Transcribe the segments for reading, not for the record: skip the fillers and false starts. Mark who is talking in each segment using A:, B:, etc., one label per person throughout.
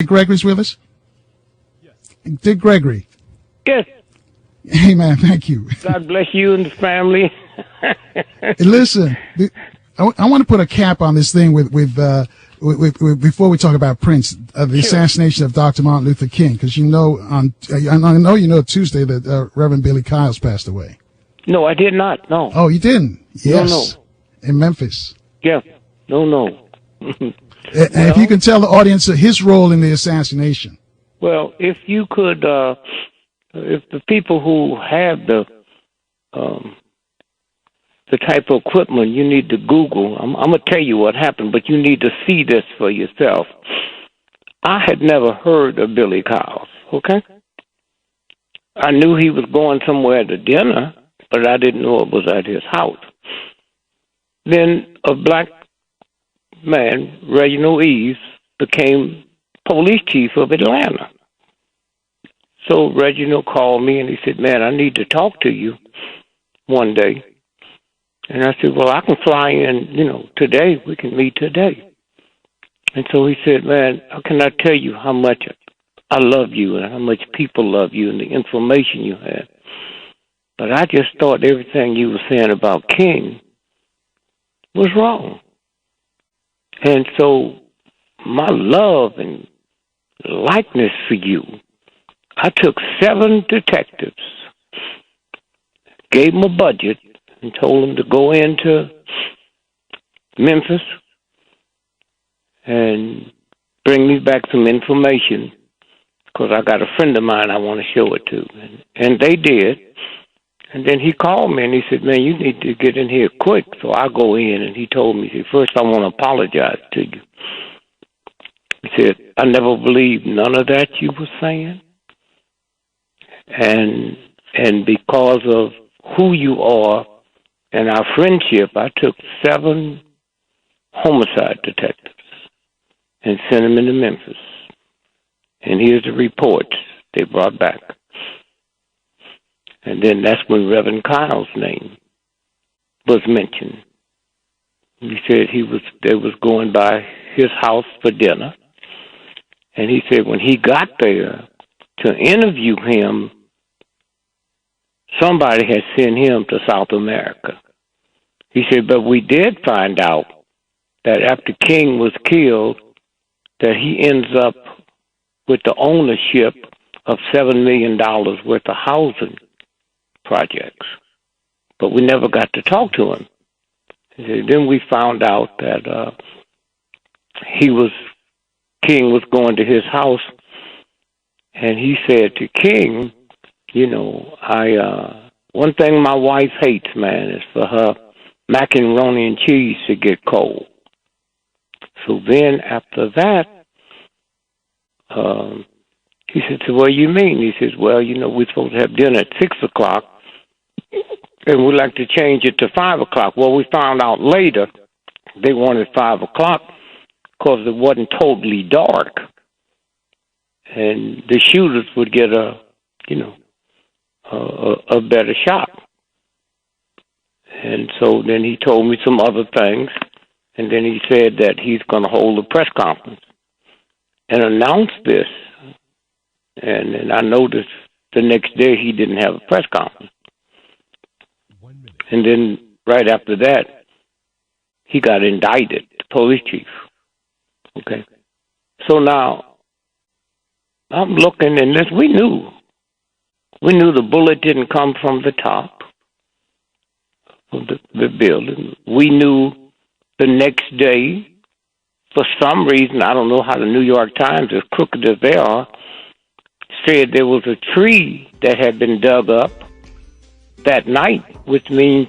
A: Gregory's with us? Yes. Dick Gregory.
B: Yes.
A: Hey, man, thank you.
B: God bless you and the family.
A: Hey, listen, I want to put a cap on this thing with before we talk about Prince, the assassination of Dr. Martin Luther King, because I know you know Tuesday that Reverend Billy Kyles passed away.
B: No, I did not. No.
A: Oh, you didn't? Yes.
B: No.
A: In Memphis.
B: Yeah. No.
A: And if you can tell the audience his role in the assassination.
B: Well, if you could, if the people who have the type of equipment you need to Google, I'm going to tell you what happened, but you need to see this for yourself. I had never heard of Billy Kyles, okay? I knew he was going somewhere to dinner, but I didn't know it was at his house. Then a black man, Reginald Aide, became police chief of Atlanta. So Reginald called me and he said, man, I need to talk to you one day. And I said, well, I can fly in, today. We can meet today. And so he said, man, how can I tell you how much I love you and how much people love you and the information you have? But I just thought everything you were saying about King was wrong. And so my love and likeness for you, I took 7 detectives, gave them a budget, and told them to go into Memphis and bring me back some information because I got a friend of mine I want to show it to. And they did. And then he called me and he said, man, you need to get in here quick. So I go in and he told me, he said, first I want to apologize to you. He said, I never believed none of that you were saying. And because of who you are and our friendship, I took 7 homicide detectives and sent them into Memphis. And here's the reports they brought back. And then that's when Reverend Kyle's name was mentioned. He said they was going by his house for dinner. And he said when he got there to interview him, somebody had sent him to South America. He said, but we did find out that after King was killed, that he ends up with the ownership of $7 million worth of housing projects. But we never got to talk to him. He said, then we found out that King was going to his house, and he said to King, one thing my wife hates, man, is for her macaroni and cheese to get cold. So then after that, he said, so what do you mean? He says, well, we're supposed to have dinner at 6 o'clock, and we'd like to change it to 5 o'clock. Well, we found out later they wanted 5 o'clock because it wasn't totally dark, and the shooters would get a better shot. And so then he told me some other things, and then he said that he's going to hold a press conference and announce this. And then I noticed the next day he didn't have a press conference. And then right after that, he got indicted, the police chief. Okay. So now I'm looking, and this we knew the bullet didn't come from the top of the building. We knew the next day, for some reason, I don't know how the New York Times, as crooked as they are, said there was a tree that had been dug up that night, which means,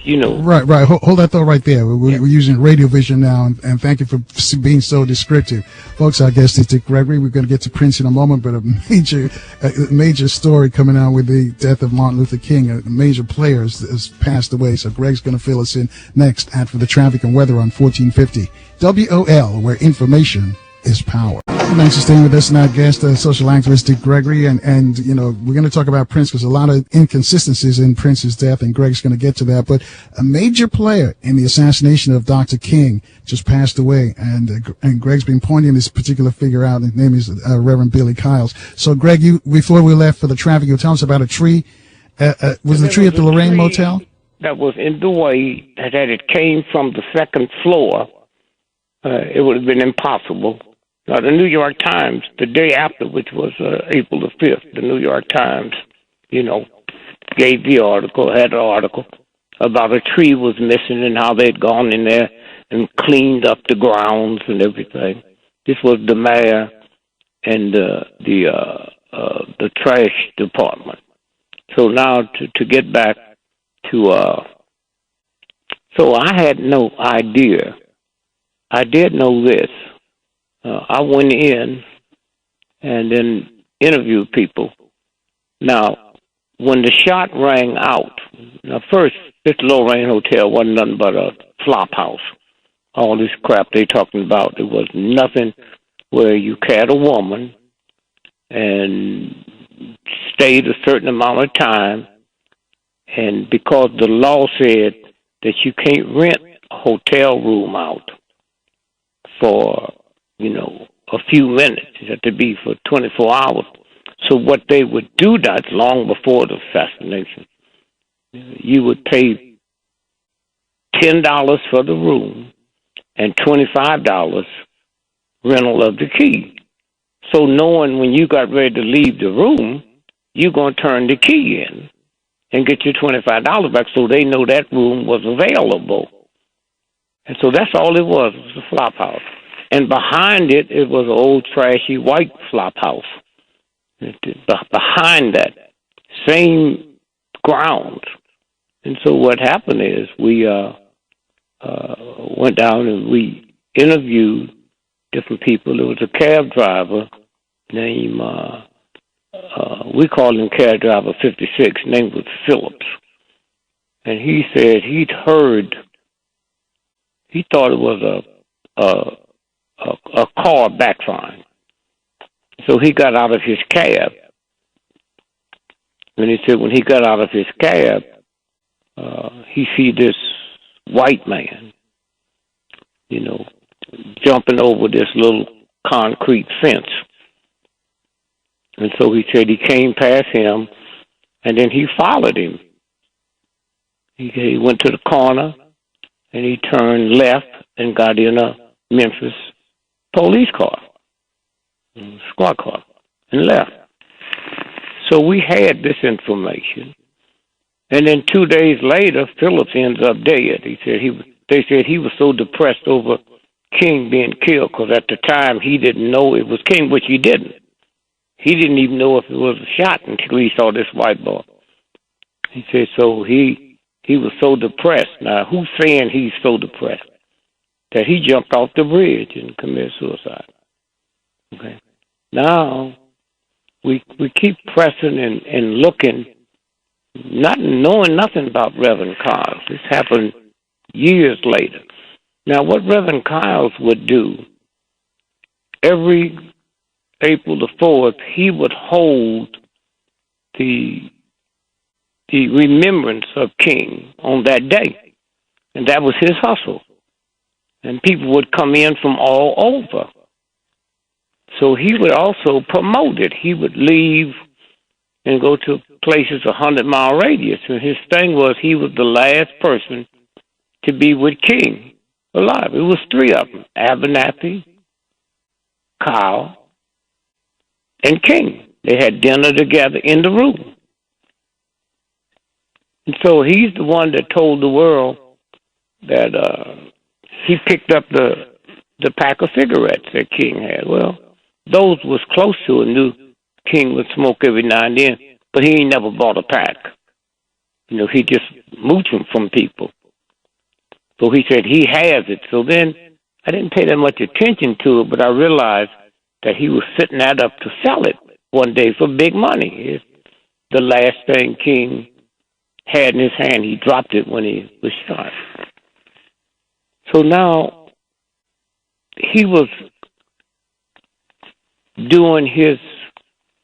A: Right. Hold that thought right there. We're using radio vision now, and thank you for being so descriptive. Folks, our guest is Dick Gregory. We're going to get to Prince in a moment, but a major story coming out with the death of Martin Luther King. A major player has passed away, so Greg's going to fill us in next for the traffic and weather on 1450 WOL, where information is power. Thanks for staying with us and our guest, social activist Gregory, and we're going to talk about Prince because a lot of inconsistencies in Prince's death, and Greg's going to get to that. But a major player in the assassination of Dr. King just passed away, and Greg's been pointing this particular figure out. His name is Reverend Billy Kyles. So, Greg, before we left for the traffic, you tell us about a tree. Was the tree at the Lorraine Motel?
B: That was in the way that it came from the second floor. It would have been impossible. Now, the New York Times, the day after, which was April the 5th, the New York Times, gave the article, had an article about a tree was missing and how they'd gone in there and cleaned up the grounds and everything. This was the mayor and the trash department. So now to get back to, so I had no idea. I did know this. I went in and then interviewed people. Now, when the shot rang out, now first, this Lorraine Hotel wasn't nothing but a flop house. All this crap they talking about, there was nothing where you had a woman and stayed a certain amount of time, and because the law said that you can't rent a hotel room out for a few minutes. It had to be for 24 hours. So what they would do, that's long before the assassination, you would pay $10 for the room and $25 rental of the key. So knowing when you got ready to leave the room, you're going to turn the key in and get your $25 back so they know that room was available. And so that's all it was a flop house. And behind it, it was an old, trashy, white flop house. Behind that, same grounds. And so what happened is we went down and we interviewed different people. There was a cab driver named, we called him cab driver 56, name was Phillips. And he said he'd heard, he thought it was a car backfiring. So he got out of his cab. And he said when he got out of his cab, he see this white man, jumping over this little concrete fence. And so he said he came past him, and then he followed him. He went to the corner, and he turned left and got in a Memphis police car, squad car, and left. So we had this information. And then 2 days later, Phillips ends up dead. They said he was so depressed over King being killed because at the time he didn't know it was King, which he didn't. He didn't even know if it was a shot until he saw this white boy. He said so he was so depressed. Now, who's saying he's so depressed that he jumped off the bridge and committed suicide? Okay. Now we keep pressing and looking, not knowing nothing about Reverend Kyles. This happened years later. Now, what Reverend Kyles would do, every April the 4th, he would hold the remembrance of King on that day. And that was his hustle. And people would come in from all over. So he would also promote it. He would leave and go to places 100-mile radius. And his thing was he was the last person to be with King alive. It was three of them, Abernathy, Kyle, and King. They had dinner together in the room. And so he's the one that told the world that he picked up the pack of cigarettes that King had. Well, those was close to it, knew King would smoke every now and then, but he ain't never bought a pack. He just mooched them from people. So he said he has it. So then I didn't pay that much attention to it, but I realized that he was setting that up to sell it one day for big money. It's the last thing King had in his hand. He dropped it when he was shot. So now he was doing his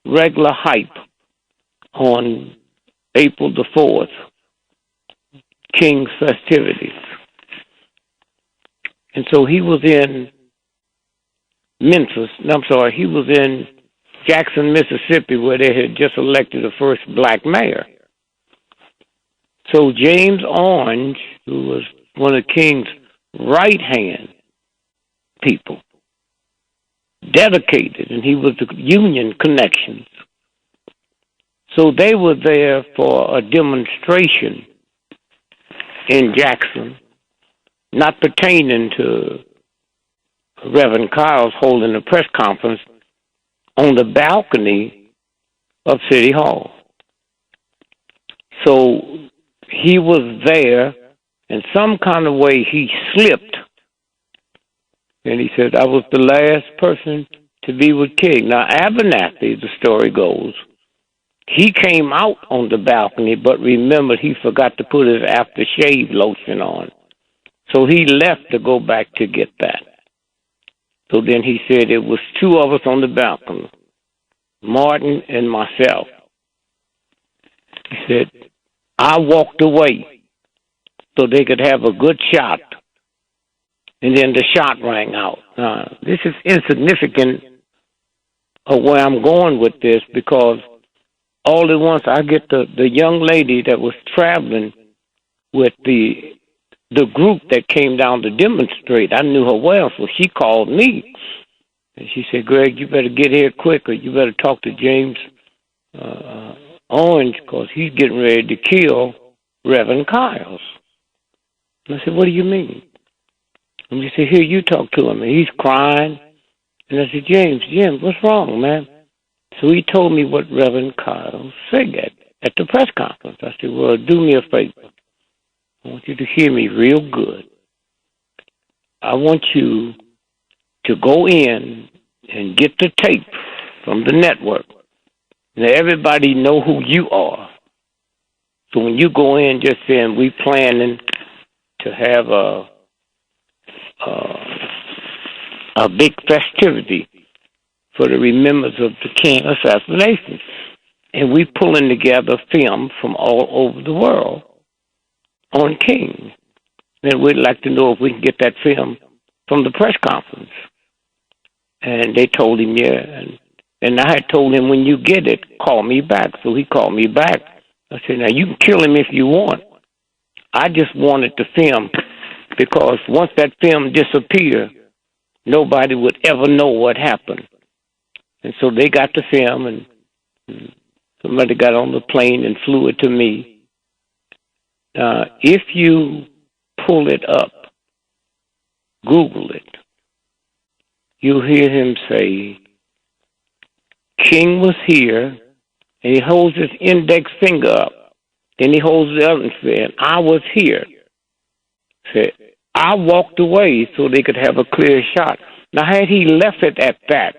B: regular hype on April the 4th, King's festivities. And so he was in he was in Jackson, Mississippi, where they had just elected the first black mayor. So James Orange, who was one of King's right-hand people, dedicated, and he was the Union connections. So they were there for a demonstration in Jackson, not pertaining to Reverend Kyle's holding a press conference on the balcony of City Hall. So he was there, and some kind of way he slipped, and he said, I was the last person to be with King. Now, Abernathy, the story goes, he came out on the balcony, but remember, he forgot to put his aftershave lotion on. So he left to go back to get that. So then he said it was two of us on the balcony, Martin and myself. He said, I walked away so they could have a good shot, and then the shot rang out. This is insignificant of where I'm going with this, because all at once I get the young lady that was traveling with the group that came down to demonstrate. I knew her well, so she called me. And she said, Greg, you better get here quick, or you better talk to James Orange, because he's getting ready to kill Reverend Kyles. And I said, what do you mean? And she said, here, you talk to him. And he's crying. And I said, James, what's wrong, man? So he told me what Reverend Kyles said at the press conference. I said, well, do me a favor. I want you to hear me real good. I want you to go in and get the tape from the network. Now, everybody know who you are. So when you go in, just saying, we planning to have a big festivity for the remembrance of the King assassination. And we pulling together film from all over the world on King. And we'd like to know if we can get that film from the press conference. And they told him, yeah. And I had told him, when you get it, call me back. So he called me back. I said, now, you can kill him if you want. I just wanted the film, because once that film disappeared, nobody would ever know what happened. And so they got the film, and somebody got on the plane and flew it to me. If you pull it up, Google it, you'll hear him say, King was here, and he holds his index finger up. Then he holds the other and said, I was here. Said, I walked away so they could have a clear shot. Now, had he left it at that,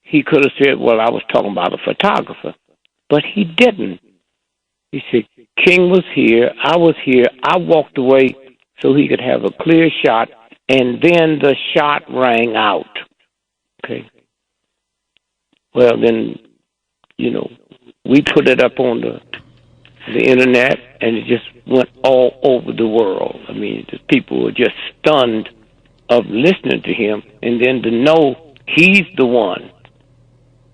B: he could have said, well, I was talking about a photographer. But he didn't. He said, King was here, I was here, I walked away so he could have a clear shot, and then the shot rang out. Okay. Well, then, we put it up on the internet, and it just went all over the world. I mean, the people were just stunned of listening to him, and then to know he's the one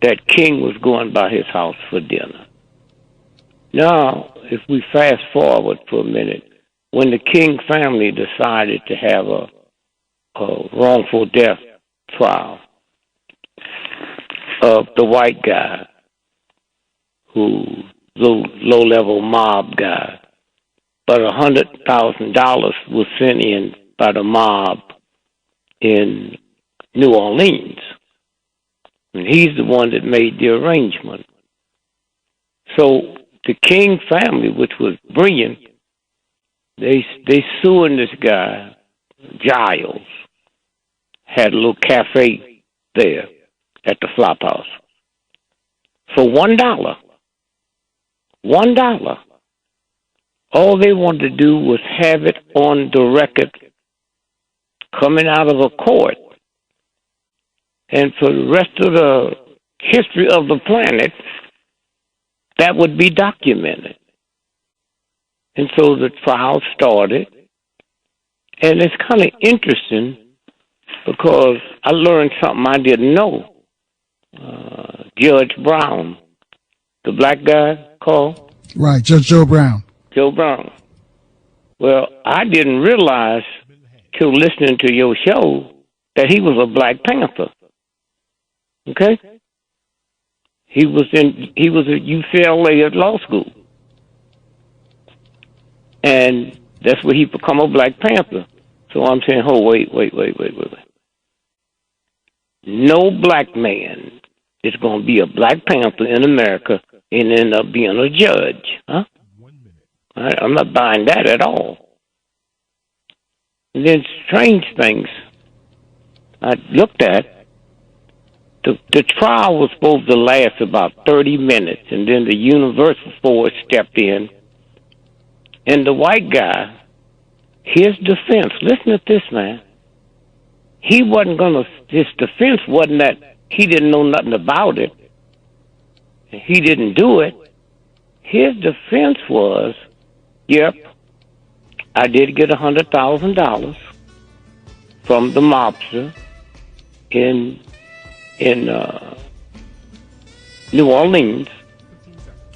B: that King was going by his house for dinner. Now, if we fast forward for a minute, when the King family decided to have a wrongful death trial of the white guy, who low-level mob guy, but $100,000 was sent in by the mob in New Orleans. And he's the one that made the arrangement. So the King family, which was brilliant, they suing this guy, Giles, had a little cafe there at the Flop House for $1. $1. All they wanted to do was have it on the record coming out of a court And for the rest of the history of the planet, that would be documented. And so the trial started. And it's kind of interesting because I learned something I didn't know. Judge Brown, the black guy called?
A: Right, Judge Joe Brown.
B: Joe Brown. Well, I didn't realize till listening to your show that he was a Black Panther. Okay? He was at UCLA at law school. And that's where he become a Black Panther. So I'm saying, oh, wait. No black man is going to be a Black Panther in America and end up being a judge. Huh? I'm not buying that at all. And then strange things I looked at. The trial was supposed to last about 30 minutes, and then the Universal Force stepped in. And the white guy, his defense, listen to this, man. His defense wasn't that he didn't know nothing about it. He didn't do it. His defense was, yep, I did get $100,000 from the mobster in New Orleans.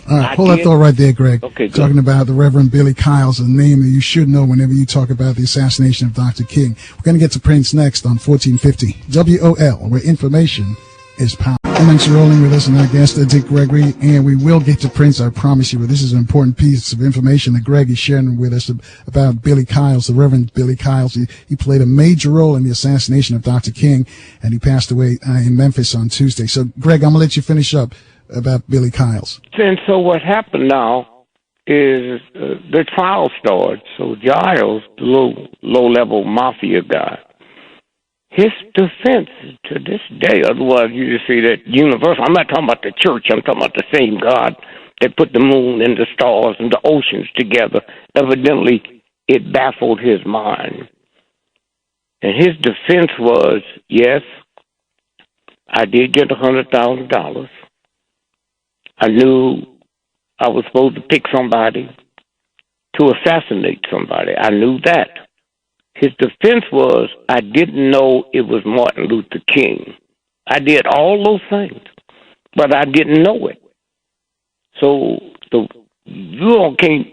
A: All right, hold that thought right there, Greg.
B: Okay, good.
A: Talking about the Reverend Billy Kyle's, a name that you should know whenever you talk about the assassination of Dr. King. We're going to get to Prince next on 1450 WOL, where information is power. Thanks for rolling with us and our guest, Dick Gregory, and we will get to Prince, I promise you, but this is an important piece of information that Greg is sharing with us about Billy Kyle's, the Reverend Billy Kyle's. He played a major role in the assassination of Dr. King, and he passed away in Memphis on Tuesday. So, Greg, I'm going to let you finish up about Billy Kyle's.
B: And so what happened now is the trial started. So Giles, the low-level mafia guy, his defense to this day, otherwise you just see that universal. I'm not talking about the church. I'm talking about the same God that put the moon and the stars and the oceans together. Evidently, it baffled his mind. And his defense was, yes, I did get $100,000. I knew I was supposed to pick somebody to assassinate somebody. I knew that. His defense was, I didn't know it was Martin Luther King. I did all those things, but I didn't know it. So you can't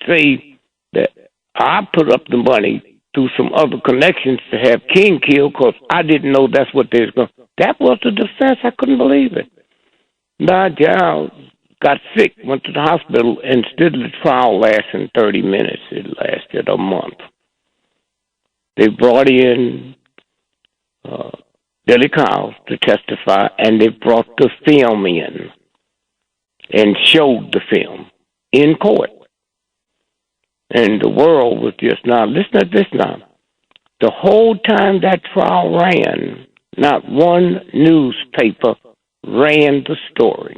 B: say that I put up the money through some other connections to have King killed because I didn't know that's what they was going to. That was the defense. I couldn't believe it. Now, Giles got sick, went to the hospital, and instead of the trial lasting 30 minutes, it lasted a month. They brought in Billy Kyle to testify, and they brought the film in and showed the film in court. And the world was just, now, listen to this now. The whole time that trial ran, not one newspaper ran the story.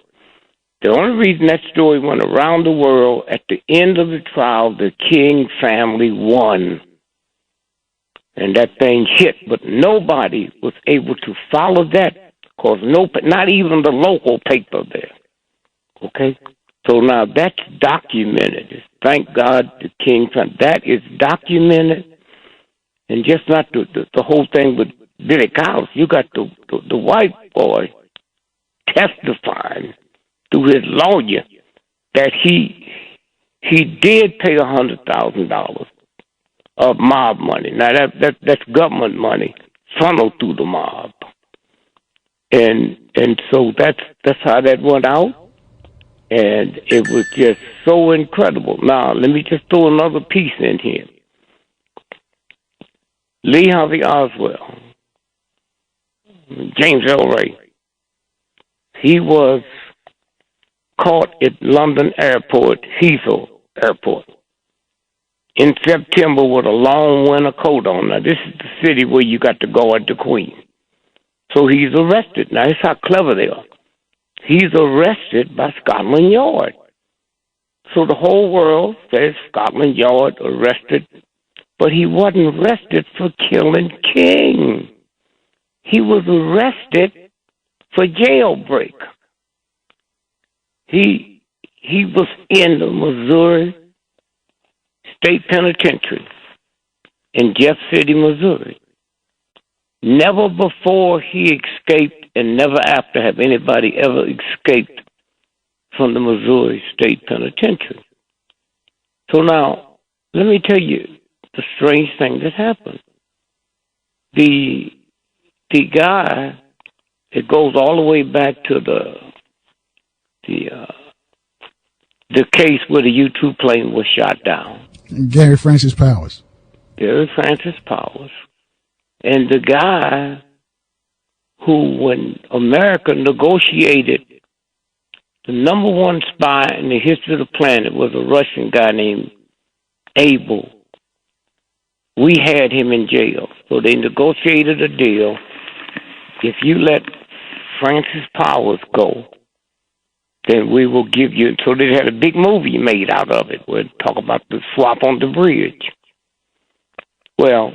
B: The only reason that story went around the world, at the end of the trial, the King family won. And that thing hit, but nobody was able to follow that because not even the local paper there. Okay? So now that's documented. Thank God the King family. That is documented. And just not the whole thing with Billy Kyles. You got the white boy testifying through his lawyer that he did pay $100,000 of mob money. Now that's government money funneled through the mob, and so that's how that went out, and it was just so incredible. Now let me just throw another piece in here. Lee Harvey Oswald, James L. Ray, he was caught at London Airport, Heathrow Airport, in September with a long winter coat on. Now, this is the city where you got to guard the Queen. So he's arrested. Now, that's how clever they are. He's arrested by Scotland Yard. So the whole world says Scotland Yard arrested, but he wasn't arrested for killing King. he was arrested for jailbreak. He was in the Missouri State Penitentiary in Jeff City, Missouri. Never before he escaped, and never after have anybody ever escaped from the Missouri State Penitentiary. So now, let me tell you the strange thing that happened. The guy, it goes all the way back to the case where the U-2 plane was shot down.
A: Gary Francis Powers.
B: Gary Francis Powers. And the guy who, when America negotiated the number one spy in the history of the planet, was a Russian guy named Aide. We had him in jail. So they negotiated a deal. If you let Francis Powers go, then we will give you. So they had a big movie made out of it where they talk about the swap on the bridge. Well,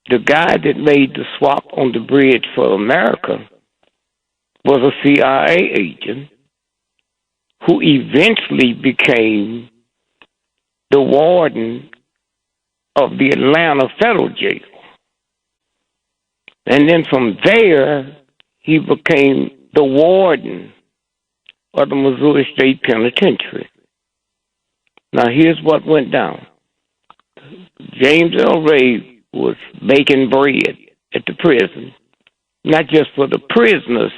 B: the guy that made the swap on the bridge for America was a CIA agent who eventually became the warden of the Atlanta Federal Jail. And then from there, he became the warden of the Missouri State Penitentiary. Now, here's what went down. James L. Ray was baking bread at the prison, not just for the prisoners,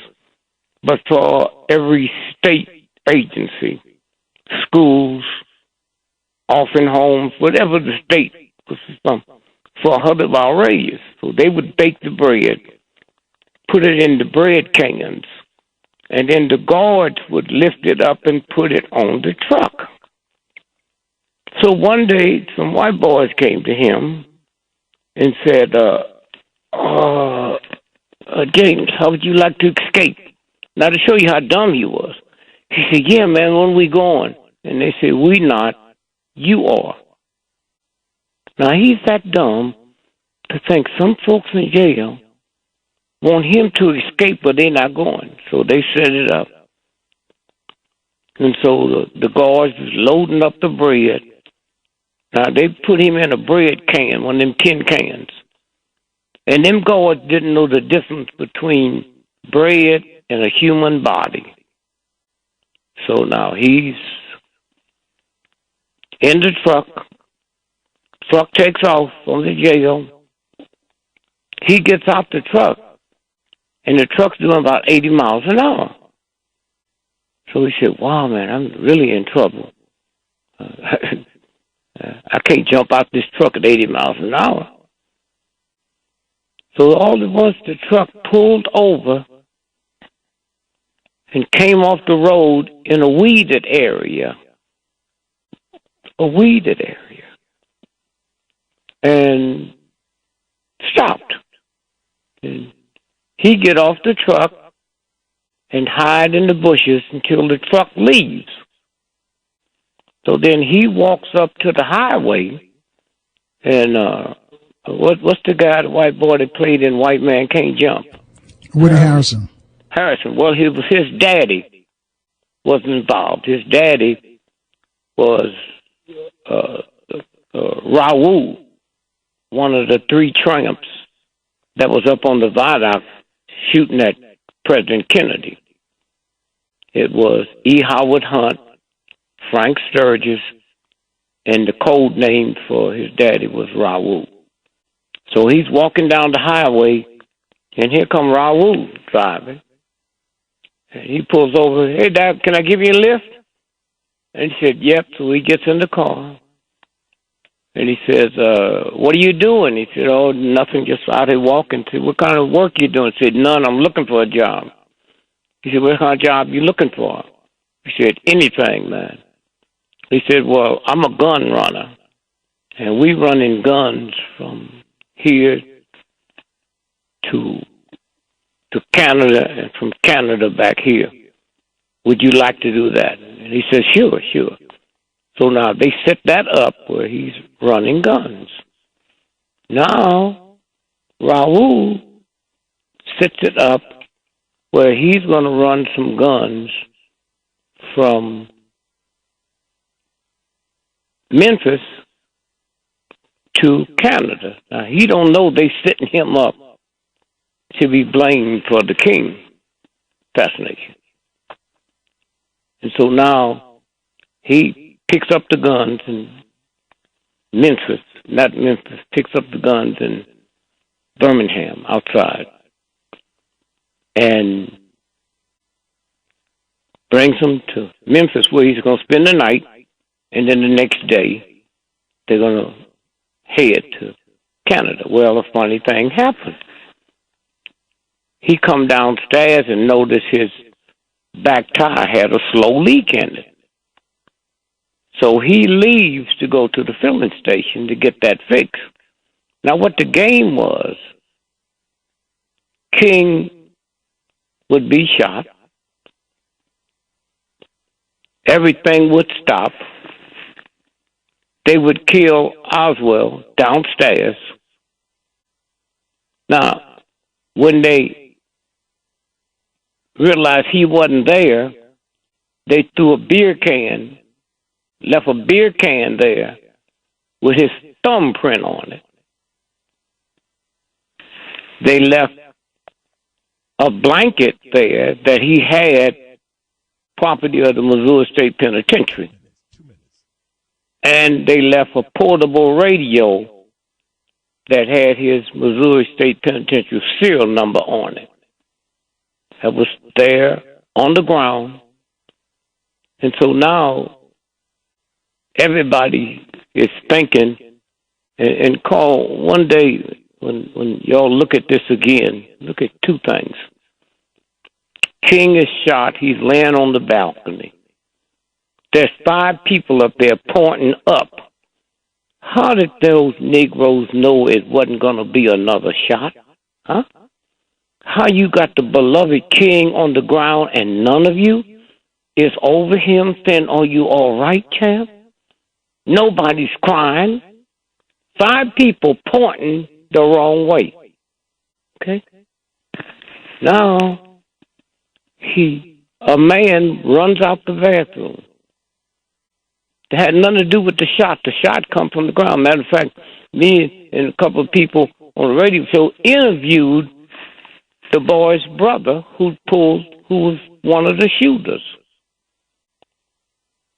B: but for every state agency, schools, orphan homes, whatever the state was from, for $100 raise. So they would bake the bread, put it in the bread cans, and then the guards would lift it up and put it on the truck. So one day, some white boys came to him and said, James, how would you like to escape? Now, to show you how dumb he was, he said, yeah, man, when we going? And they said, we not, you are. Now, he's that dumb to think some folks in jail want him to escape, but they're not going. So they set it up. And so the guards was loading up the bread. Now, they put him in a bread can, one of them tin cans. And them guards didn't know the difference between bread and a human body. So now he's in the truck. Truck takes off from the jail. He gets out the truck, and the truck's doing about 80 miles an hour. So he said, wow, man, I'm really in trouble. I can't jump out this truck at 80 miles an hour. So all at once the truck pulled over and came off the road in a weeded area. And stopped. And he get off the truck and hide in the bushes until the truck leaves. So then he walks up to the highway, and what's the guy, the white boy that played in White Man Can't Jump?
A: Woody Harrelson.
B: Well, his daddy wasn't involved. His daddy was Raoul, one of the three tramps that was up on the viaduct shooting at President Kennedy. It was E. Howard Hunt, Frank Sturgis, and the code name for his daddy was Raoul. So he's walking down the highway, and here come Raoul driving. And he pulls over, hey, Dad, can I give you a lift? And he said, yep. So he gets in the car. And he says, what are you doing? He said, oh, nothing, just out here walking. He said, what kind of work you doing? He said, none, I'm looking for a job. He said, what kind of job you looking for? He said, anything, man. He said, well, I'm a gun runner, and we running guns from here to Canada and from Canada back here. Would you like to do that? And he said, sure. So now they set that up where he's running guns. Now, Raoul sets it up where he's going to run some guns from Memphis to Canada. Now, he don't know they setting him up to be blamed for the King assassination. And so now he picks up the guns in picks up the guns in Birmingham outside and brings them to Memphis where he's going to spend the night, and then the next day they're going to head to Canada. Well, a funny thing happened. He come downstairs and noticed his back tire had a slow leak in it. So he leaves to go to the filling station to get that fixed. Now, what the game was, King would be shot. Everything would stop. They would kill Oswald downstairs. Now, when they realized he wasn't there, they threw a beer can, left a beer can there with his thumbprint on it. They left a blanket there that he had, property of the Missouri State Penitentiary. And they left a portable radio that had his Missouri State Penitentiary serial number on it. That was there on the ground. And so now everybody is thinking, and call one day when y'all look at this again, look at two things. King is shot. He's laying on the balcony. There's 5 people up there pointing up. How did those Negroes know it wasn't going to be another shot? Huh? How you got the beloved King on the ground and none of you is over him saying, "Are you all right, champ?" Nobody's crying. 5 people pointing the wrong way. Okay? Now, a man runs out the bathroom. It had nothing to do with the shot. The shot come from the ground. Matter of fact, me and a couple of people on the radio show interviewed the boy's brother who was one of the shooters.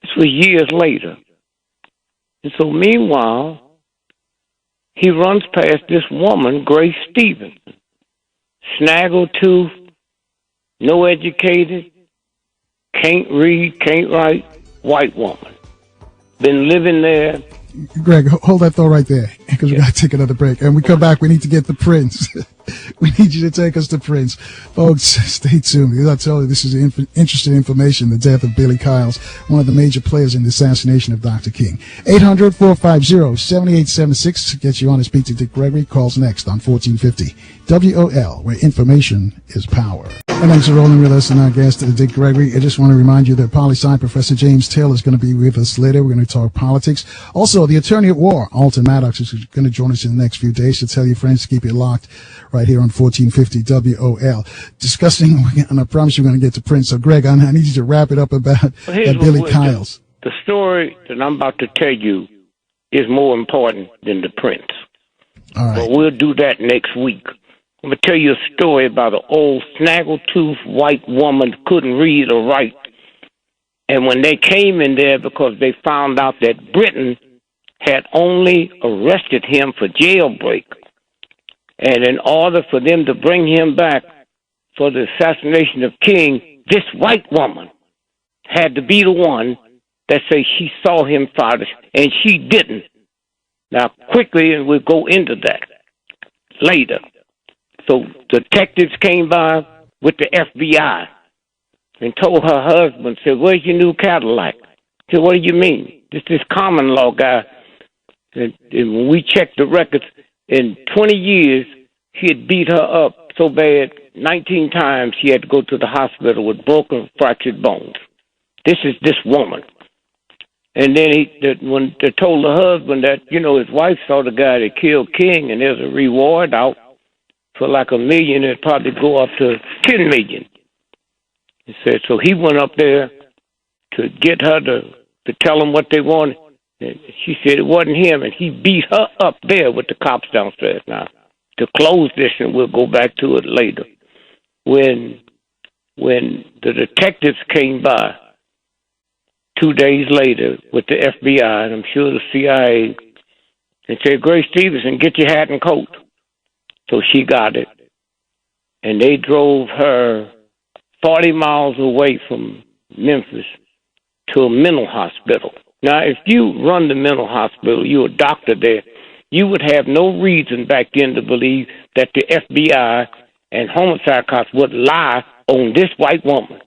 B: This was years later. And so meanwhile, he runs past this woman, Grace Stevens, snaggletooth, no educated, can't read, can't write, white woman. Been living there.
A: Greg, hold that thought right there, because we got to take another break. And we come back, we need to get the Prince. We need you to take us to Prince. Folks, stay tuned, because I tell you, this is interesting information, the death of Billy Kyles, one of the major players in the assassination of Dr. King. 800-450-7876 to get you on to speak to Dick Gregory. Calls next on 1450 WOL, where information is power. And thanks for rolling with us and our guest, Dick Gregory. I just want to remind you that poli-sci Professor James Taylor is going to be with us later. We're going to talk politics. Also, the attorney at war, Alton Maddox, is going to join us in the next few days. So tell your friends to keep it locked right here on 1450 WOL. Discussing, and I promise you're going to get to Prince. So, Greg, I need you to wrap it up about Billy Kyles.
B: The story that I'm about to tell you is more important than the Prince.
A: All right.
B: But we'll do that next week. I'm going to tell you a story about an old snaggletooth white woman who couldn't read or write. And when they came in there, because they found out that Britain had only arrested him for jailbreak, and in order for them to bring him back for the assassination of King, this white woman had to be the one that says she saw him fire, and she didn't. Now, quickly, and we'll go into that later. So detectives came by with the FBI and told her husband, said, "Where's your new Cadillac?" She said, "What do you mean?" This common law guy. And when we checked the records, in 20 years, he had beat her up so bad, 19 times she had to go to the hospital with broken, fractured bones. This is this woman. And then when they told the husband that, his wife saw the guy that killed King and there's a reward out, for like $1 million, it'd probably go up to $10 million. He said, so he went up there to get her to tell him what they wanted. And she said it wasn't him, and he beat her up there with the cops downstairs. Now, to close this, and we'll go back to it later. When the detectives came by 2 days later with the FBI, and I'm sure the CIA, and said, Grace Stevenson, get your hat and coat. So she got it. And they drove her 40 miles away from Memphis to a mental hospital. Now, if you run the mental hospital, you're a doctor there, you would have no reason back then to believe that the FBI and homicide cops would lie on this white woman.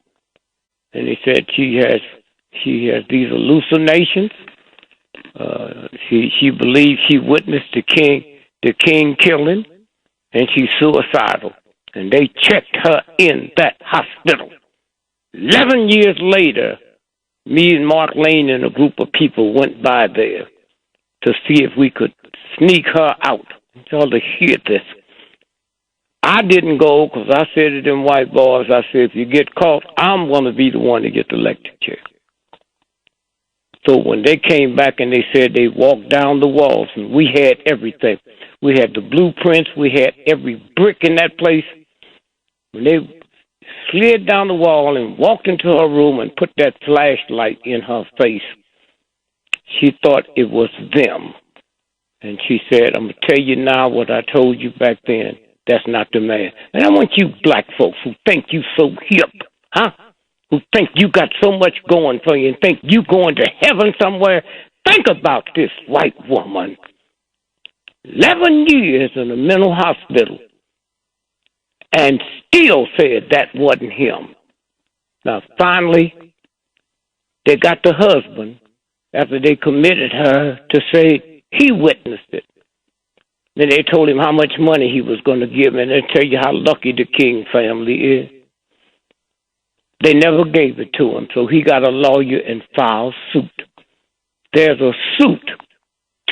B: And they said she has these hallucinations. She believes she witnessed the king killing, and she's suicidal. And they checked her in that hospital. 11 years later, me and Mark Lane and a group of people went by there to see if we could sneak her out. Y'all to hear this. I didn't go because I said to them white boys, I said, if you get caught, I'm going to be the one to get the electric chair. So when they came back and they said they walked down the walls, and we had everything. We had the blueprints. We had every brick in that place. When they slid down the wall and walked into her room and put that flashlight in her face, she thought it was them. And she said, I'm going to tell you now what I told you back then. That's not the man. And I want you black folks who think you so hip, who think you got so much going for you and think you going to heaven somewhere, think about this white woman. 11 years in a mental hospital and still said that wasn't him. Now, finally, they got the husband after they committed her to say he witnessed it. Then they told him how much money he was going to give, and they tell you how lucky the King family is. They never gave it to him, so he got a lawyer and filed suit. There's a suit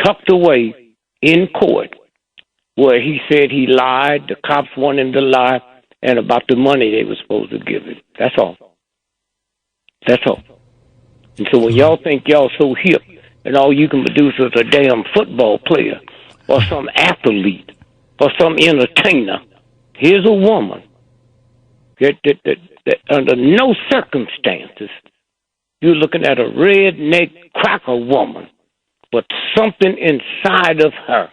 B: tucked away in court where he said he lied, the cops want him to lie, and about the money they were supposed to give him. That's all. That's all. And so when y'all think y'all so hip and all you can produce is a damn football player or some athlete or some entertainer, here's a woman that under no circumstances you're looking at a redneck cracker woman, but something inside of her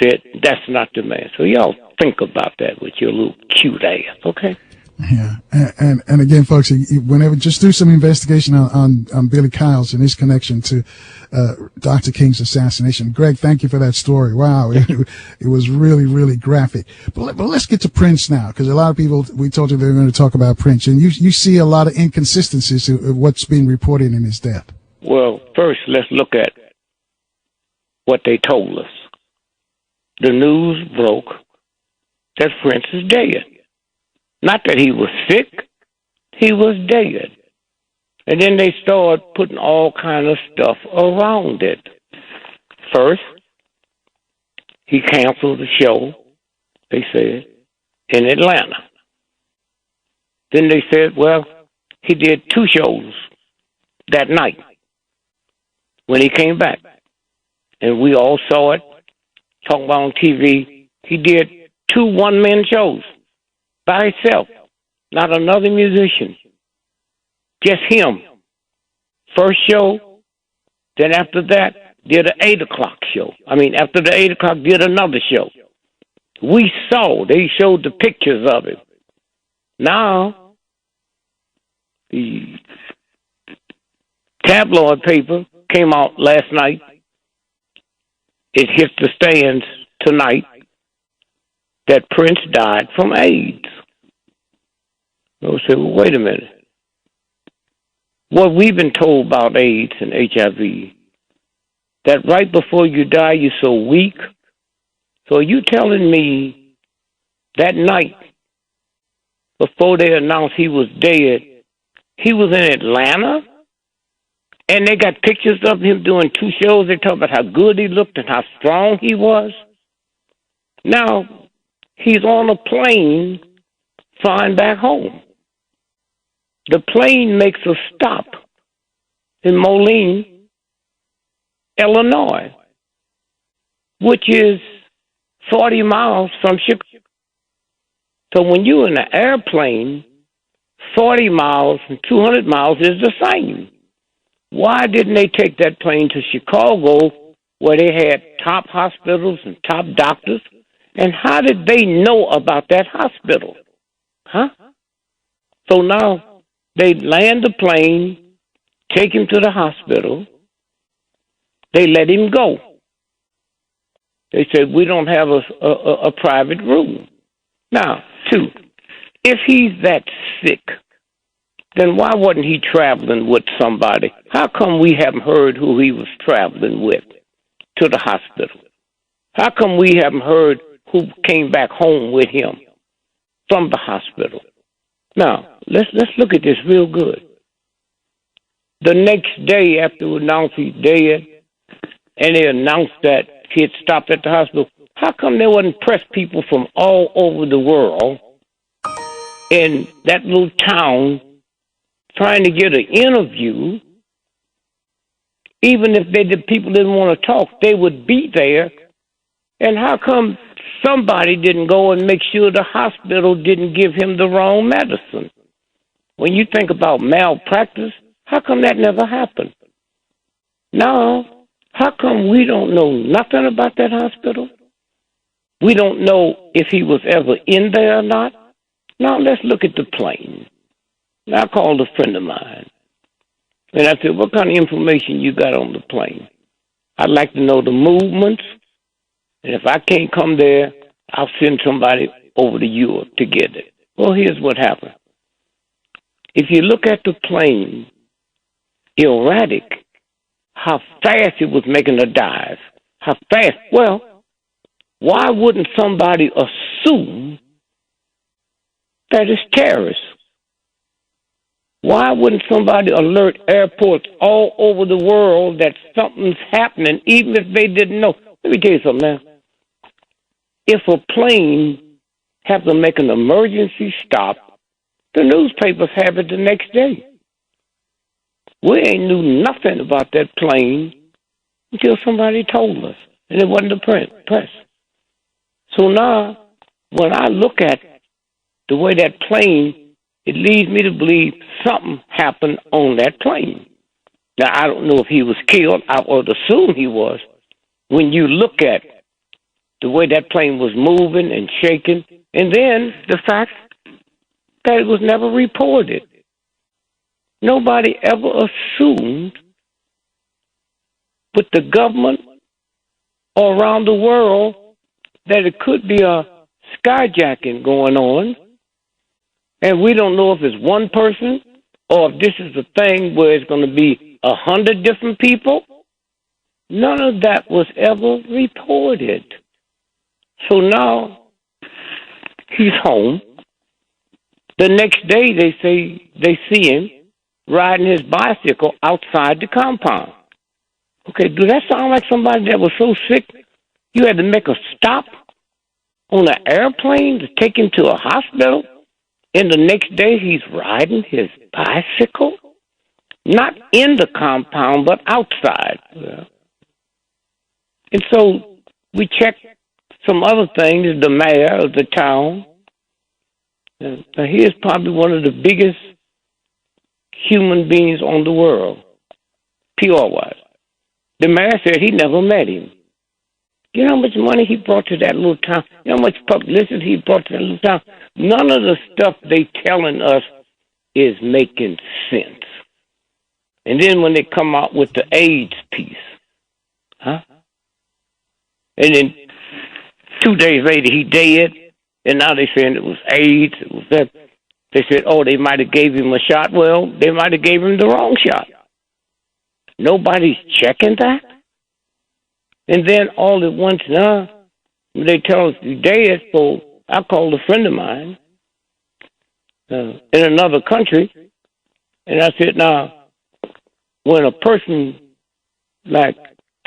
B: said, that's not the man. So y'all think about that with your little cute ass, okay?
A: Yeah, and again, folks, whenever just do some investigation on Billy Kyle's and his connection to Dr. King's assassination. Greg, thank you for that story. Wow, it was really, really graphic. But let's get to Prince now, because a lot of people, we told you they were going to talk about Prince, and you see a lot of inconsistencies of what's being reported in his death.
B: Well, first, let's look at what they told us. The news broke that Prince is dead. Not that he was sick, he was dead. And then they started putting all kind of stuff around it. First, he canceled the show, they said, in Atlanta. Then they said, well, he did 2 shows that night when he came back. And we all saw it, talking about on TV. He did 2 one-man shows. By himself, not another musician, just him. First show, then after that, did an 8 o'clock show. After the 8 o'clock, did another show. We saw, they showed the pictures of it. Now, the tabloid paper came out last night. It hit the stands tonight that Prince died from AIDS. They'll say, well, wait a minute. What we've been told about AIDS and HIV, that right before you die, you're so weak. So are you telling me that night, before they announced he was dead, he was in Atlanta? And they got pictures of him doing 2 shows. They talk about how good he looked and how strong he was. Now, He's on a plane flying back home. The plane makes a stop in Moline, Illinois, which is 40 miles from Chicago. So when you're in an airplane, 40 miles and 200 miles is the same. Why didn't they take that plane to Chicago where they had top hospitals and top doctors? And how did they know about that hospital? Huh? So now they land the plane, take him to the hospital. They let him go. They said, we don't have a private room. Now, two, if he's that sick, then why wasn't he traveling with somebody? How come we haven't heard who he was traveling with to the hospital? How come we haven't heard who came back home with him from the hospital? Now, let's look at this real good. The next day after we announced he's dead, and they announced that he had stopped at the hospital, how come there wasn't press people from all over the world in that little town trying to get an interview? Even if people didn't want to talk, they would be there. And how come somebody didn't go and make sure the hospital didn't give him the wrong medicine? When you think about malpractice, how come that never happened? Now, how come we don't know nothing about that hospital? We don't know if he was ever in there or not. Now, let's look at the plane. I called a friend of mine, and I said, what kind of information you got on the plane? I'd like to know the movements, and if I can't come there, I'll send somebody over to Europe to get it. Well, here's what happened. If you look at the plane, erratic, how fast it was making a dive, how fast. Well, why wouldn't somebody assume that it's terrorists? Why wouldn't somebody alert airports all over the world that something's happening, even if they didn't know? Let me tell you something, man. If a plane has to make an emergency stop, the newspapers have it the next day. We ain't knew nothing about that plane until somebody told us, and it wasn't the press. So now, when I look at the way that plane, it leads me to believe something happened on that plane. Now, I don't know if he was killed. I would assume he was. When you look at the way that plane was moving and shaking, and then the fact that it was never reported. Nobody ever assumed with the government or around the world that it could be a skyjacking going on. And we don't know if it's one person or if this is a thing where it's going to be 100 different people. None of that was ever reported. So now he's home. The next day they say they see him riding his bicycle outside the compound. Okay, do that sound like somebody that was so sick you had to make a stop on an airplane to take him to a hospital? And the next day he's riding his bicycle? Not in the compound, but outside. Yeah. And so we checked some other things. The mayor of the town, he is probably one of the biggest human beings on the world, PR-wise. The mayor said he never met him. You know how much money he brought to that little town? You know how much publicity he brought to that little town? None of the stuff they telling us is making sense. And then when they come out with the AIDS piece, huh? And then 2 days later he dead, and now they saying it was AIDS, it was that. They said, oh, they might have gave him a shot. Well, they might have gave him the wrong shot. Nobody's checking that. And then all at once now, they tell us he's dead. So I called a friend of mine in another country, and I said, now, when a person like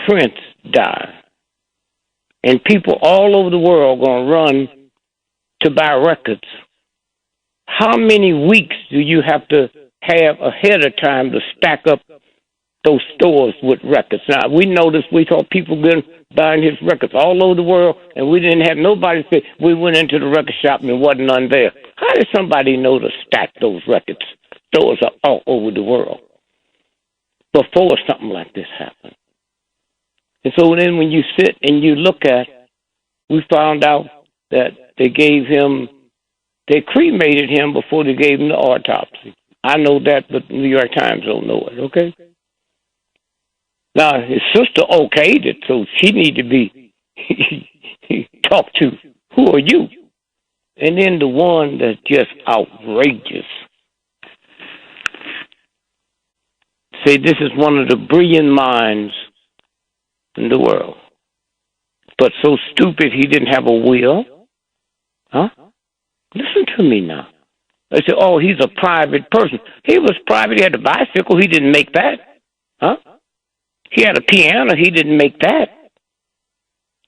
B: Prince died, and people all over the world are going to run to buy records, how many weeks do you have to have ahead of time to stack up those stores with records? Now, we noticed, we saw people buying his records all over the world, and we didn't have nobody say, we went into the record shop and there wasn't none there. How did somebody know to stack those records? Stores are all over the world before something like this happened. And so then when you sit and you look at, we found out that they cremated him before they gave him the autopsy. I know that, but the New York Times don't know it, okay? Now, his sister okayed it, so she need to be talked to. Who are you? And then the one that's just outrageous. Say, this is one of the brilliant minds in the world. But so stupid he didn't have a will. Huh? Listen to me now. They say, oh, he's a private person. He was private. He had a bicycle. He didn't make that. Huh? He had a piano. He didn't make that.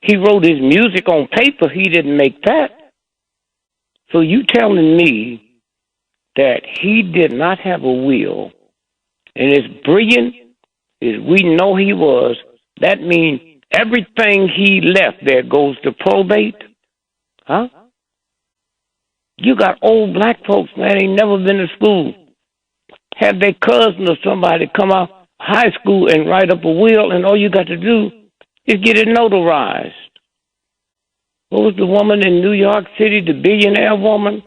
B: He wrote his music on paper. He didn't make that. So you telling me that he did not have a will, and as brilliant as we know he was, that means everything he left there goes to probate? Huh? You got old black folks that ain't never been to school, have their cousin or somebody come out of high school and write up a will, and all you got to do is get it notarized. What was the woman in New York City, the billionaire woman?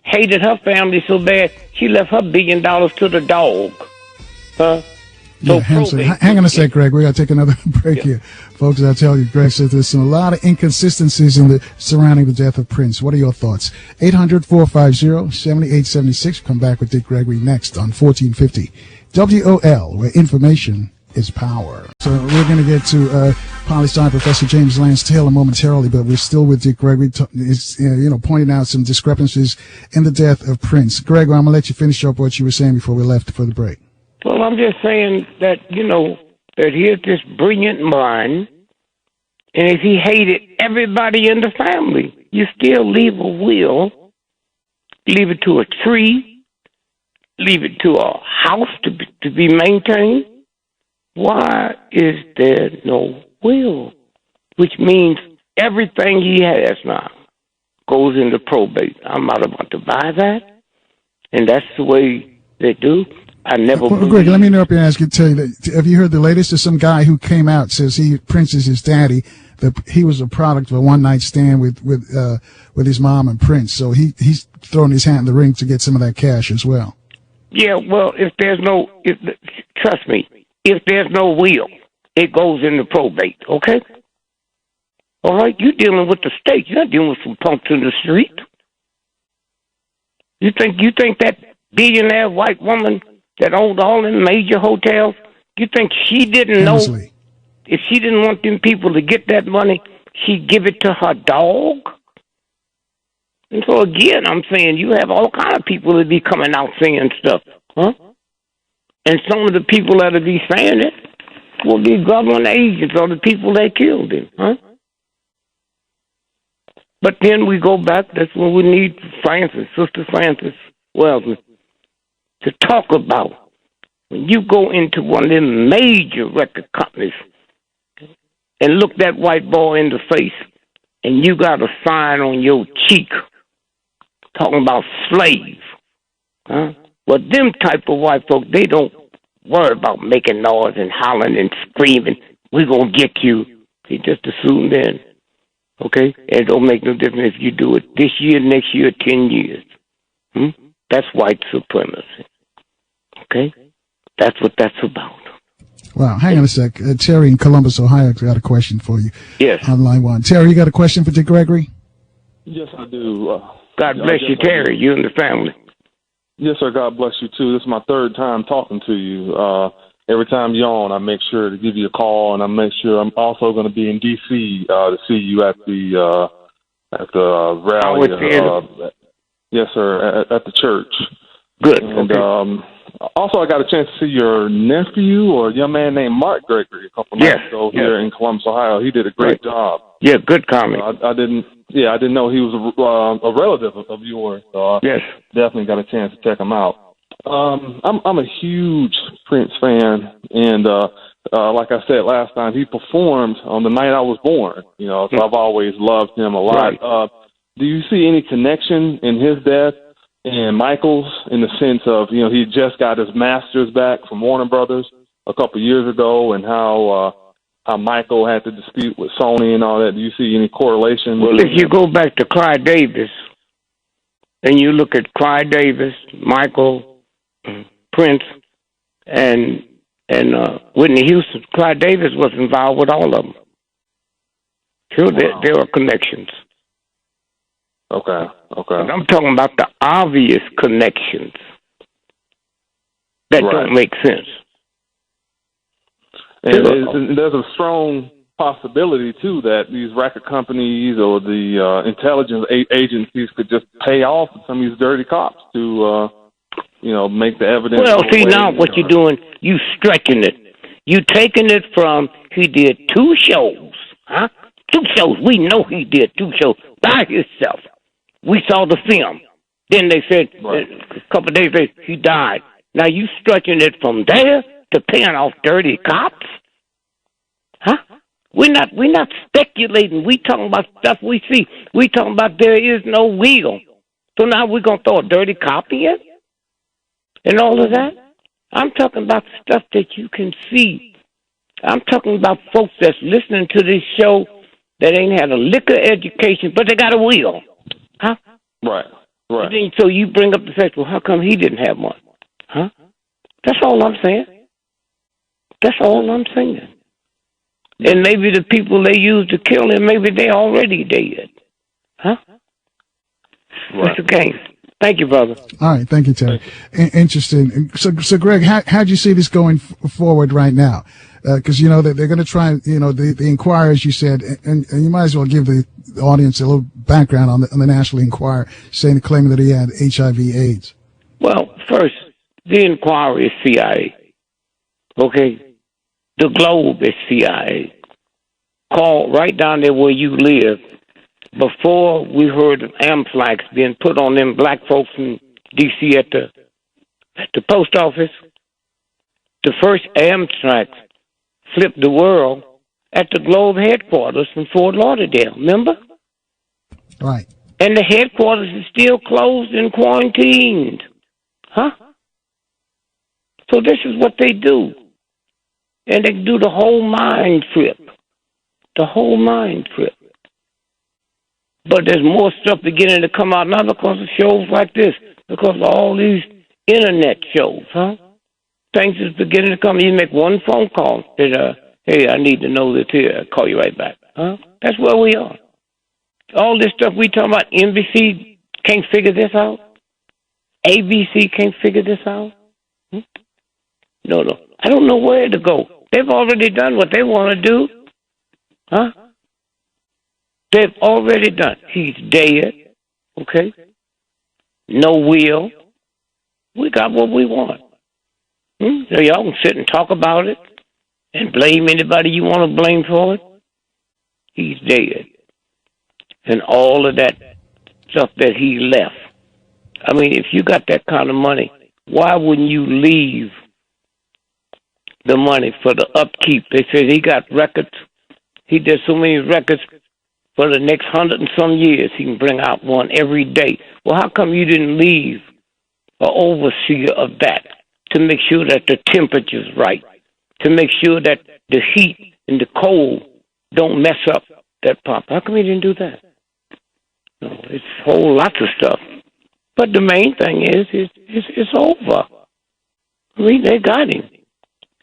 B: Hated her family so bad, she left her $1 billion to the dog. Huh? So
A: hang on a sec, Greg. We got to take another break here. Folks, I tell you, Greg says there's a lot of inconsistencies surrounding the death of Prince. What are your thoughts? 800-450-7876. Come back with Dick Gregory next on 1450 WOL, where information is power. So we're going to get to poli-sci Professor James Lance Taylor momentarily, but we're still with Dick Gregory, pointing out some discrepancies in the death of Prince. Greg, I'm going to let you finish up what you were saying before we left for the break.
B: Well, I'm just saying that, that here's this brilliant mind, and if he hated everybody in the family, you still leave a will, leave it to a tree, leave it to a house to be maintained. Why is there no will? Which means everything he has now goes into probate. I'm not about to buy that, and that's the way they do. I never.
A: Well, Greg, let me interrupt you and tell you that. Have you heard the latest? There's some guy who came out, says Prince is his daddy. That he was a product of a one night stand with his mom and Prince. So he's throwing his hat in the ring to get some of that cash as well.
B: Yeah, well, trust me, if there's no will, it goes into probate. Okay. All right, you're dealing with the state. You're not dealing with some punks in the street. You think that billionaire white woman that owned all them major hotels, you think she didn't know? If she didn't want them people to get that money, she'd give it to her dog? And so again, I'm saying you have all kind of people that be coming out saying stuff, huh? And some of the people that will be saying it will be government agents or the people that killed him, huh? But then we go back, that's when we need Sister Francis Wells, to talk about when you go into one of them major record companies and look that white boy in the face and you got a sign on your cheek talking about slave. Huh? Well, them type of white folk, they don't worry about making noise and hollering and screaming, we're going to get you. They just assume then, okay? It don't make no difference if you do it this year, next year, 10 years. That's white supremacy. Okay? That's what that's about.
A: Wow. Hang on a sec. Terry in Columbus, Ohio, got a question for you.
B: Yes.
A: On line one. Terry, you got a question for Dick Gregory?
C: Yes, I do.
B: God bless you, Terry, you and the family.
C: Yes, sir. God bless you, too. This is my third time talking to you. Every time you're on, I make sure to give you a call, and I make sure I'm also going to be in D.C. To see you at the rally. Yes, sir, at the church.
B: Good.
C: And
B: okay.
C: Also, I got a chance to see your nephew or a young man named Mark Gregory a couple nights ago here in Columbus, Ohio. He did a great job.
B: Yeah, good comment.
C: I didn't Yeah, I didn't know he was a relative of yours. So I
B: Yes.
C: definitely got a chance to check him out. I'm a huge Prince fan, and like I said last time, he performed on the night I was born. You know, so I've always loved him a lot.
B: Right.
C: Do you see any connection in his death and Michael's, in the sense of, you know, he just got his masters back from Warner Brothers a couple of years ago, and how Michael had to dispute with Sony and all that? Do you see any correlation?
B: Well, if you go back to Clyde Davis, and you look at Clyde Davis, Michael, Prince, and Whitney Houston, Clyde Davis was involved with all of them. Sure,
C: Wow.
B: there are connections.
C: Okay.
B: But I'm talking about the obvious connections that
C: Right.
B: don't make sense.
C: And there's a strong possibility, too, that these record companies or the intelligence agencies could just pay off some of these dirty cops to, make the evidence.
B: Well, see,
C: away,
B: now what you're doing, you stretching it. You taking it from, he did 2 shows, huh? 2 shows. We know he did 2 shows by himself. We saw the film. Then they said,
C: Right.
B: a couple of days later, he died. Now you stretching it from there to paying off dirty cops? Huh? We're not speculating. We talking about stuff we see. We talking about there is no will. So now we're going to throw a dirty cop in? And all of that? I'm talking about stuff that you can see. I'm talking about folks that's listening to this show that ain't had a lick of education, but they got a will. Huh?
C: Right.
B: And then, so you bring up the fact, well, how come he didn't have one? Huh? That's all I'm saying. That's all I'm saying. And maybe the people they used to kill him, maybe they already dead. Huh?
C: Right.
B: That's the game. Thank you, brother.
A: All right, thank you, Terry. Interesting. So Greg, how do you see this going forward right now? Because they're going to try. The Inquirer, as you said, and you might as well give the audience a little background on the National Enquirer, claiming that he had HIV/AIDS.
B: Well, first, the Inquirer is CIA. Okay, the Globe is CIA. Call right down there where you live. Before we heard of Amflax being put on them black folks in D.C. at the post office, the first Amtrak flipped the world at the Globe headquarters in Fort Lauderdale, remember?
A: Right.
B: And the headquarters is still closed and quarantined. Huh? So this is what they do. And they do the whole mind trip. The whole mind trip. But there's more stuff beginning to come out now because of shows like this, because of all these internet shows, huh? Things is beginning to come. You make one phone call that, hey, I need to know this here. I'll call you right back, huh? That's where we are. All this stuff we talking about, NBC can't figure this out. ABC can't figure this out. No. I don't know where to go. They've already done what they want to do, huh? They've already done. He's dead, okay? No will. We got what we want. So y'all can sit and talk about it and blame anybody you want to blame for it. He's dead. And all of that stuff that he left. I mean, if you got that kind of money, why wouldn't you leave the money for the upkeep? They said he got records. He did so many records. For the next 100 and some years, he can bring out one every day. Well, how come you didn't leave an overseer of that to make sure that the temperature's right, to make sure that the heat and the cold don't mess up that pop? How come you didn't do that? No, it's a whole lot of stuff. But the main thing is, it's over. I mean, they got him.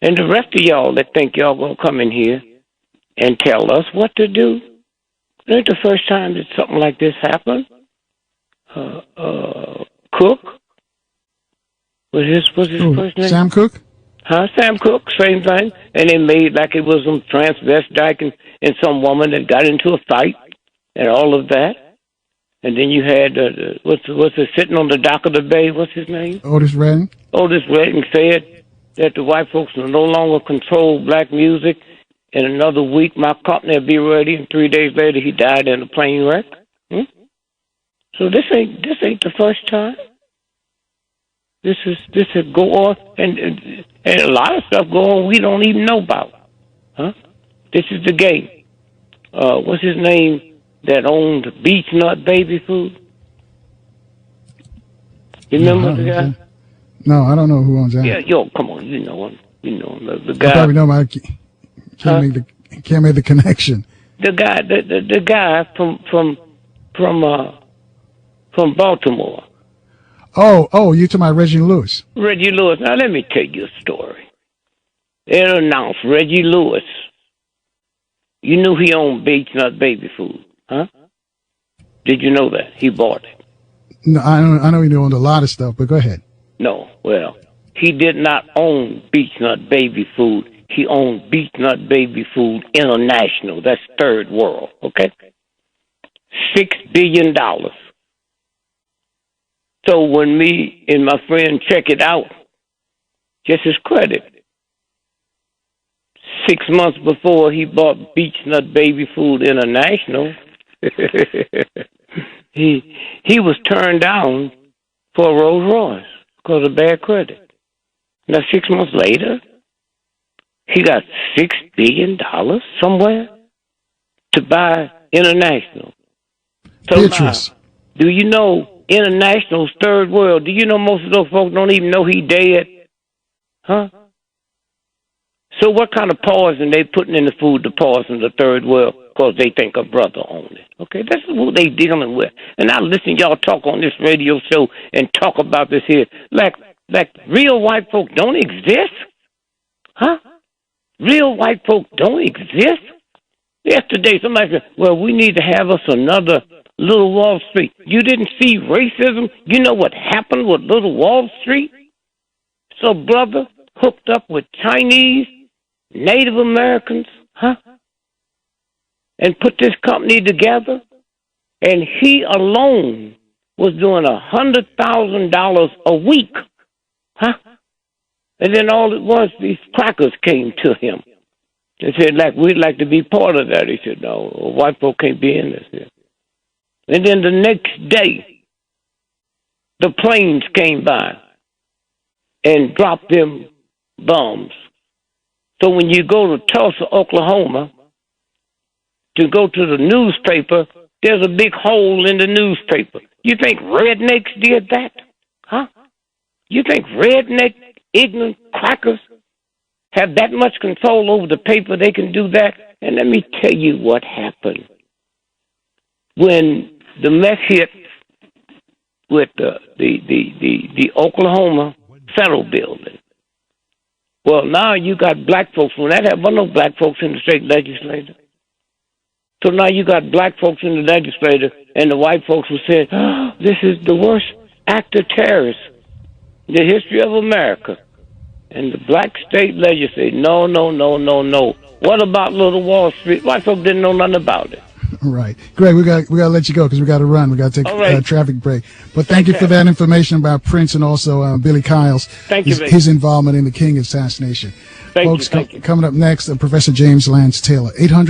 B: And the rest of y'all that think y'all going to come in here and tell us what to do, it ain't the first time that something like this happened. Cook, what's his first name?
A: Sam Cooke?
B: Huh? Sam Cooke, same thing. And they made like it was some transvestite and some woman that got into a fight and all of that. And then you had, what's it, sitting on the dock of the bay, what's his name?
A: Otis Redding.
B: Otis Redding said that the white folks will no longer control black music. In another week, my company will be ready, and 3 days later, he died in a plane wreck. Hmm? So this ain't the first time. This is go on, and a lot of stuff go on we don't even know about. Huh? This is the game. What's his name that owned Beach Nut Baby Food? You remember the guy?
A: No, I don't know who owns that.
B: Yeah, come on, you know him. You know him. The guy.
A: I probably know him. I can't make the connection.
B: The guy from Baltimore.
A: Oh, you talking about Reggie Lewis?
B: Reggie Lewis. Now let me tell you a story. They announced Reggie Lewis. You knew he owned Beach Nut Baby Food, huh? Did you know that he bought it?
A: No, I know he owned a lot of stuff, but go ahead.
B: No, well, he did not own Beach Nut Baby Food. He owned Beach Nut Baby Food International. That's third world, okay? $6 billion. So when me and my friend check it out, just his credit, 6 months before he bought Beach Nut Baby Food International, he was turned down for a Rolls Royce because of bad credit. Now 6 months later, he got $6 billion somewhere to buy International. So now, do you know International's third world? Do you know most of those folks don't even know he dead? Huh? So what kind of poison they putting in the food to poison the third world? Because they think a brother owned it. Okay, that's who they dealing with. And I listen y'all talk on this radio show and talk about this here. Like real white folk don't exist? Huh? Real white folk don't exist? Yesterday somebody said, well, we need to have us another Little Wall Street. You didn't see racism? You know what happened with Little Wall Street? So brother hooked up with Chinese, Native Americans, huh? And put this company together, and he alone was doing $100,000 a week, huh? And then all at once, these crackers came to him and said, we'd like to be part of that. He said, no, white folk can't be in this. And then the next day, the planes came by and dropped them bombs. So when you go to Tulsa, Oklahoma, to go to the newspaper, there's a big hole in the newspaper. You think rednecks did that? Huh? You think redneck, ignorant crackers have that much control over the paper they can do that? And let me tell you what happened. When the mess hit with the Oklahoma Federal Building, well, now you got black folks. When that happened, no black folks in the state legislature. So now you got black folks in the legislature, and the white folks were saying, oh, this is the worst act of terrorist in the history of America. And the black state legislature, no. What about Little Wall Street? White folks didn't know nothing about it.
A: Right. Greg, we got to let you go because we got to run. We got to take a traffic break. But thank you for that information about Prince and also Billy Kyle's, his involvement in the King assassination.
B: Thank you.
A: Coming up next, Professor James Lance Taylor. 800